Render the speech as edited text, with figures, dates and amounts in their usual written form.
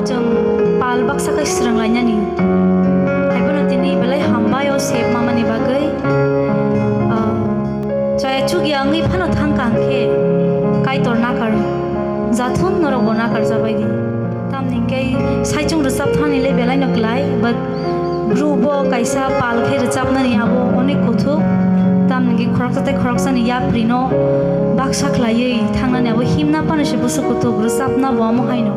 जों पाल Baksa kai srang lainani haibona tini belai hambayo sep mamani bagai chaya chugi angi phano thangkang khe kai torna kar jathun norok na kar jabai di tamni kai saichung resap thani le belai noklai but grubo kaisa pal khe resap nani abo onek kothu tamni khorok sani ya prino baksa khlai thangnani abo himna panase busu kothu resap na bo mo haino